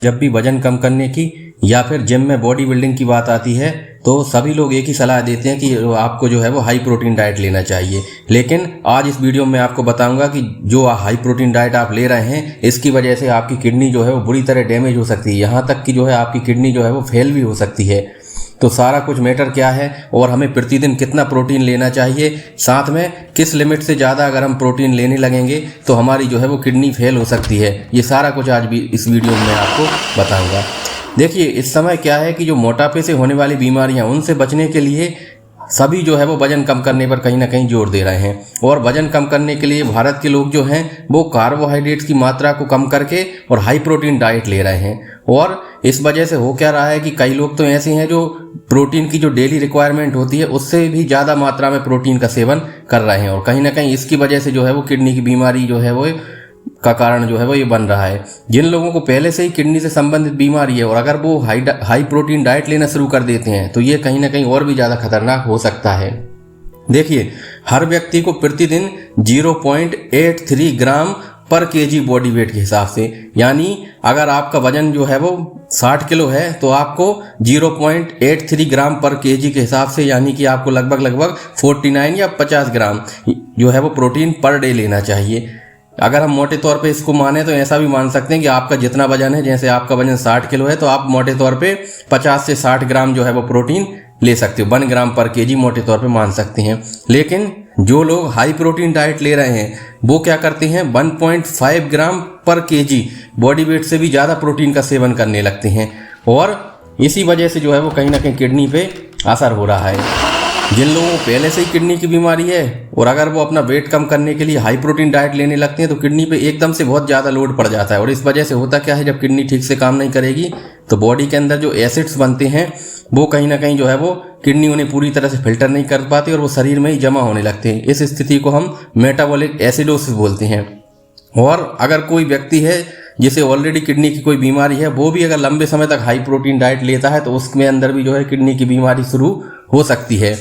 जब भी वजन कम करने की या फिर जिम में बॉडी बिल्डिंग की बात आती है तो सभी लोग एक ही सलाह देते हैं कि आपको जो है वो हाई प्रोटीन डाइट लेना चाहिए। लेकिन आज इस वीडियो में आपको बताऊंगा कि जो हाई प्रोटीन डाइट आप ले रहे हैं इसकी वजह से आपकी किडनी जो है वो बुरी तरह डैमेज हो सकती है, यहाँ तक कि जो है आपकी किडनी जो है वो फेल भी हो सकती है। तो सारा कुछ मैटर क्या है और हमें प्रतिदिन कितना प्रोटीन लेना चाहिए, साथ में किस लिमिट से ज़्यादा अगर हम प्रोटीन लेने लगेंगे तो हमारी जो है वो किडनी फेल हो सकती है, ये सारा कुछ आज भी इस वीडियो में आपको बताऊंगा। देखिए, इस समय क्या है कि जो मोटापे से होने वाली बीमारियां उनसे बचने के लिए सभी जो है वो वजन कम करने पर कहीं ना कहीं जोर दे रहे हैं। और वजन कम करने के लिए भारत के लोग जो हैं वो कार्बोहाइड्रेट्स की मात्रा को कम करके और हाई प्रोटीन डाइट ले रहे हैं। और इस वजह से हो क्या रहा है कि कई लोग तो ऐसे हैं जो प्रोटीन की जो डेली रिक्वायरमेंट होती है उससे भी ज़्यादा मात्रा में प्रोटीन का सेवन कर रहे हैं, और कहीं ना कहीं इसकी वजह से जो है वो किडनी की बीमारी जो है वो का कारण जो है वो ये बन रहा है। जिन लोगों को पहले से ही किडनी से संबंधित बीमारी है और अगर वो हाई प्रोटीन डाइट लेना शुरू कर देते हैं तो ये कहीं ना कहीं और भी ज़्यादा खतरनाक हो सकता है। देखिए, हर व्यक्ति को प्रतिदिन 0.83 ग्राम पर केजी बॉडी वेट के हिसाब से, यानी अगर आपका वजन जो है वो 60 किलो है तो आपको 0.83 ग्राम पर केजी के हिसाब से, यानी कि आपको लगभग 49 या 50 ग्राम जो है वो प्रोटीन पर डे लेना चाहिए। अगर हम मोटे तौर पे इसको माने तो ऐसा भी मान सकते हैं कि आपका जितना वजन है, जैसे आपका वजन 60 किलो है तो आप मोटे तौर पे 50 से 60 ग्राम जो है वो प्रोटीन ले सकते हो, 1 ग्राम पर केजी मोटे तौर पे मान सकते हैं। लेकिन जो लोग हाई प्रोटीन डाइट ले रहे हैं वो क्या करते हैं, 1.5 ग्राम पर केजी बॉडी वेट से भी ज़्यादा प्रोटीन का सेवन करने लगते हैं, और इसी वजह से जो है वो कहीं ना कहीं किडनी पे असर हो रहा है। जिन लोगों को पहले से ही किडनी की बीमारी है और अगर वो अपना वेट कम करने के लिए हाई प्रोटीन डाइट लेने लगते हैं तो किडनी पे एकदम से बहुत ज़्यादा लोड पड़ जाता है, और इस वजह से होता क्या है, जब किडनी ठीक से काम नहीं करेगी तो बॉडी के अंदर जो एसिड्स बनते हैं वो कहीं ना कहीं जो है वो किडनी उन्हें पूरी तरह से फिल्टर नहीं कर पाती और वो शरीर में ही जमा होने लगते हैं। इस स्थिति को हम मेटाबॉलिक एसिडोसिस बोलते हैं। और अगर कोई व्यक्ति है जिसे ऑलरेडी किडनी की कोई बीमारी है, वो भी अगर लंबे समय तक हाई प्रोटीन डाइट लेता है तो उसमें अंदर भी जो है किडनी की बीमारी शुरू हो सकती है।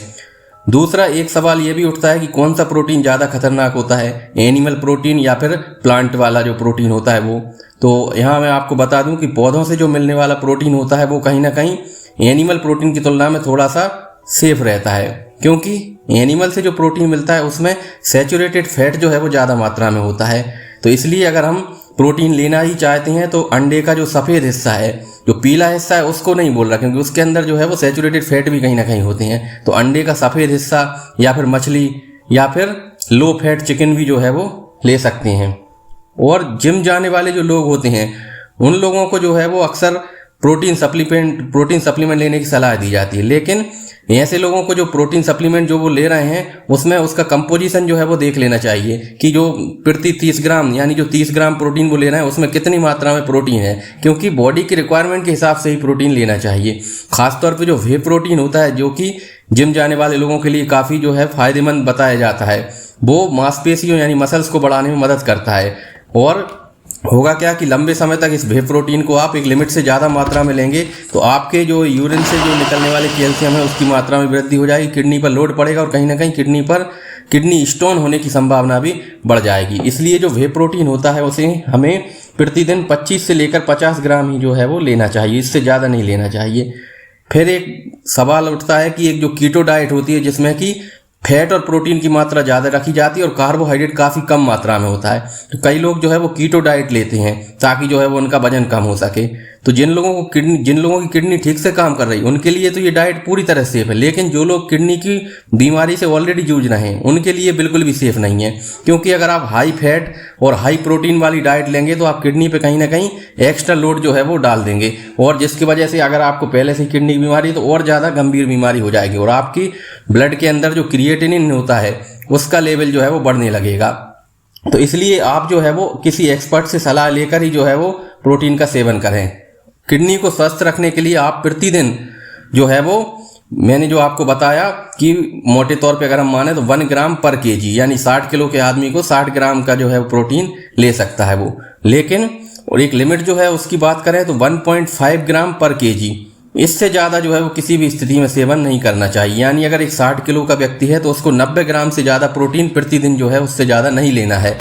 दूसरा एक सवाल ये भी उठता है कि कौन सा प्रोटीन ज़्यादा खतरनाक होता है, एनिमल प्रोटीन या फिर प्लांट वाला जो प्रोटीन होता है वो। तो यहाँ मैं आपको बता दूं कि पौधों से जो मिलने वाला प्रोटीन होता है वो कहीं ना कहीं एनिमल प्रोटीन की तुलना में थोड़ा सा सेफ रहता है, क्योंकि एनिमल से जो प्रोटीन मिलता है उसमें सैचुरेटेड फैट जो है वो ज़्यादा मात्रा में होता है। तो इसलिए अगर हम प्रोटीन लेना ही चाहते हैं तो अंडे का जो सफ़ेद हिस्सा है, जो पीला हिस्सा है, उसको नहीं बोल रहा, क्योंकि उसके अंदर जो है वो सैचुरेटेड फैट भी कहीं ना कहीं होते हैं। तो अंडे का सफ़ेद हिस्सा या फिर मछली या फिर लो फैट चिकन भी जो है वो ले सकते हैं। और जिम जाने वाले जो लोग होते हैं उन लोगों को जो है वो अक्सर प्रोटीन सप्लीमेंट लेने की सलाह दी जाती है, लेकिन ऐसे लोगों को जो प्रोटीन सप्लीमेंट जो वो ले रहे हैं उसमें उसका कंपोजिशन जो है वो देख लेना चाहिए कि जो प्रति 30 ग्राम, यानी जो 30 ग्राम प्रोटीन वो ले रहे हैं उसमें कितनी मात्रा में प्रोटीन है, क्योंकि बॉडी की रिक्वायरमेंट के हिसाब से ही प्रोटीन लेना चाहिए। खासतौर पे जो वे प्रोटीन होता है, जो कि जिम जाने वाले लोगों के लिए काफ़ी जो है फ़ायदेमंद बताया जाता है, वो मांसपेशियों यानी मसल्स को बढ़ाने में मदद करता है। और होगा क्या कि लंबे समय तक इस वे प्रोटीन को आप एक लिमिट से ज़्यादा मात्रा में लेंगे तो आपके जो यूरिन से जो निकलने वाले कैल्शियम है उसकी मात्रा में वृद्धि हो जाएगी, किडनी पर लोड पड़ेगा और कहीं ना कहीं किडनी स्टोन होने की संभावना भी बढ़ जाएगी। इसलिए जो वे प्रोटीन होता है उसे हमें प्रतिदिन 25 से लेकर 50 ग्राम ही जो है वो लेना चाहिए, इससे ज़्यादा नहीं लेना चाहिए। फिर एक सवाल उठता है कि एक जो कीटो डाइट होती है जिसमें कि फैट और प्रोटीन की मात्रा ज़्यादा रखी जाती है और कार्बोहाइड्रेट काफ़ी कम मात्रा में होता है, तो कई लोग जो है वो कीटो डाइट लेते हैं ताकि जो है वो उनका वजन कम हो सके। तो जिन लोगों की किडनी ठीक से काम कर रही है उनके लिए तो ये डाइट पूरी तरह सेफ है, लेकिन जो लोग किडनी की बीमारी से ऑलरेडी जूझ रहे हैं उनके लिए बिल्कुल भी सेफ नहीं है, क्योंकि अगर आप हाई फैट और हाई प्रोटीन वाली डाइट लेंगे तो आप किडनी पे कहीं ना कहीं एक्स्ट्रा लोड जो है वो डाल देंगे, और जिसकी वजह से अगर आपको पहले से किडनी की बीमारी तो और ज़्यादा गंभीर बीमारी हो जाएगी और आपकी ब्लड के अंदर जो क्रिएटिनिन होता है उसका लेवल जो है वो बढ़ने लगेगा। तो इसलिए आप जो है वो किसी एक्सपर्ट से सलाह लेकर ही जो है वो प्रोटीन का सेवन करें। किडनी को स्वस्थ रखने के लिए आप प्रतिदिन जो है वो मैंने जो आपको बताया कि मोटे तौर पे अगर हम माने तो 1 ग्राम पर केजी, यानी 60 किलो के आदमी को 60 ग्राम का जो है प्रोटीन ले सकता है वो, लेकिन और एक लिमिट जो है उसकी बात करें तो 1.5 ग्राम पर केजी, इससे ज़्यादा जो है वो किसी भी स्थिति में सेवन नहीं करना चाहिए। यानी अगर एक 60 किलो का व्यक्ति है तो उसको 90 ग्राम से ज़्यादा प्रोटीन प्रतिदिन जो है उससे ज़्यादा नहीं लेना है।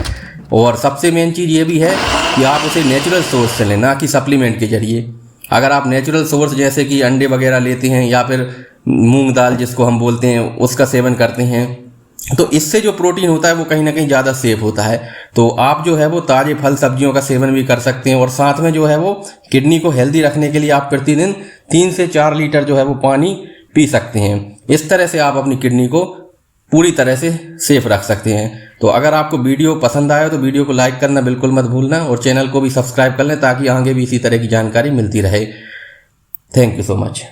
और सबसे मेन चीज़ ये भी है कि आप उसे नेचुरल सोर्स से लें, ना कि सप्लीमेंट के जरिए। अगर आप नेचुरल सोर्स जैसे कि अंडे वगैरह लेते हैं या फिर मूंग दाल जिसको हम बोलते हैं उसका सेवन करते हैं, तो इससे जो प्रोटीन होता है वो कहीं ना कहीं ज़्यादा सेफ होता है। तो आप जो है वो ताज़े फल सब्जियों का सेवन भी कर सकते हैं, और साथ में जो है वो किडनी को हेल्दी रखने के लिए आप प्रतिदिन 3 से 4 लीटर जो है वो पानी पी सकते हैं। इस तरह से आप अपनी किडनी को पूरी तरह से सेफ रख सकते हैं। तो अगर आपको वीडियो पसंद आया तो वीडियो को लाइक करना बिल्कुल मत भूलना, और चैनल को भी सब्सक्राइब कर लें ताकि आगे भी इसी तरह की जानकारी मिलती रहे। Thank you so much.